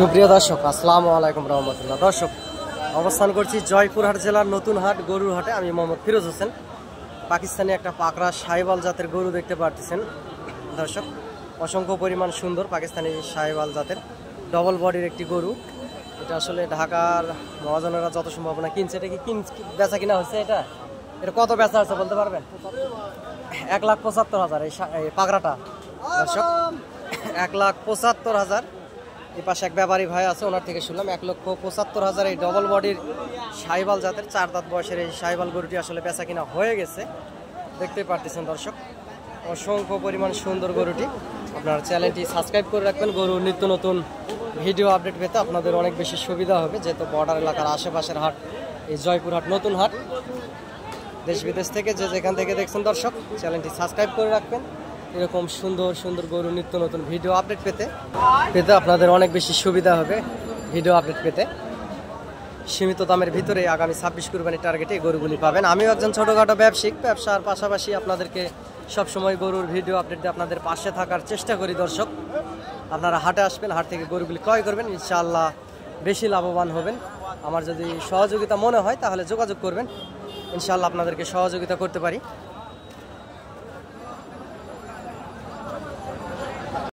সুপ্রিয় দর্শক, আসসালামু আলাইকুম রহমতুল্লাহ। দর্শক, অবস্থান করছি জয়পুরহাট জেলার নতুন হাট গরুর হাটে। আমি মোহাম্মদ ফিরোজ হোসেন। পাকিস্তানি একটা পাকড়া সাহিওয়াল জাতের গরু দেখতে পাচ্ছেন দর্শক, অসংখ্য পরিমাণ সুন্দর পাকিস্তানি সাহিওয়াল জাতের ডবল বডির একটি গরু। এটা আসলে ঢাকার মহাজনেরা যত সম্ভাবনা কিনছে। এটা কি বেচা কিনা হচ্ছে? এটা কত বেচা হচ্ছে বলতে পারবেন? 1,75,000 এই পাকড়াটা দর্শক, 1,75,000। এই পাশে এক ব্যাপারী ভাই আছে, ওনার থেকে শুনলাম 1,75,000 এই ডবল বডির সাহিওয়াল জাতের 4 দাঁত বয়সের এই সাহিওয়াল গরুটি আসলে বেচা কিনা হয়ে গেছে। দেখতে পারতেছেন দর্শক, অসংখ্য পরিমাণ সুন্দর গরুটি। আপনার চ্যানেলটি সাবস্ক্রাইব করে রাখবেন। গরুর নিত্য নতুন ভিডিও আপডেট পেতে আপনাদের অনেক বেশি সুবিধা হবে, যেহেতু বর্ডার এলাকার আশেপাশের হাট এই জয়পুরহাট নতুন হাট। দেশ বিদেশ থেকে যে যেখান থেকে দেখছেন দর্শক, চ্যানেলটি সাবস্ক্রাইব করে রাখবেন। এরকম সুন্দর সুন্দর গরু নিত্য নতুন ভিডিও আপডেট পেতে আপনাদের অনেক বেশি সুবিধা হবে। ভিডিও আপডেট পেতে সীমিত দামের ভিতরে আগামী 26 কুরবানির টার্গেটে এই গরুগুলি পাবেন। আমিও একজন ছোটোখাটো ব্যবসার পাশাপাশি আপনাদেরকে সবসময় গরুর ভিডিও আপডেট দিয়ে আপনাদের পাশে থাকার চেষ্টা করি। দর্শক, আপনারা হাটে আসবেন, হাট থেকে গরুগুলি ক্রয় করবেন, ইনশাআল্লাহ বেশি লাভবান হবেন। আমার যদি সহযোগিতা মনে হয় তাহলে যোগাযোগ করবেন, ইনশাআল্লাহ আপনাদেরকে সহযোগিতা করতে পারি।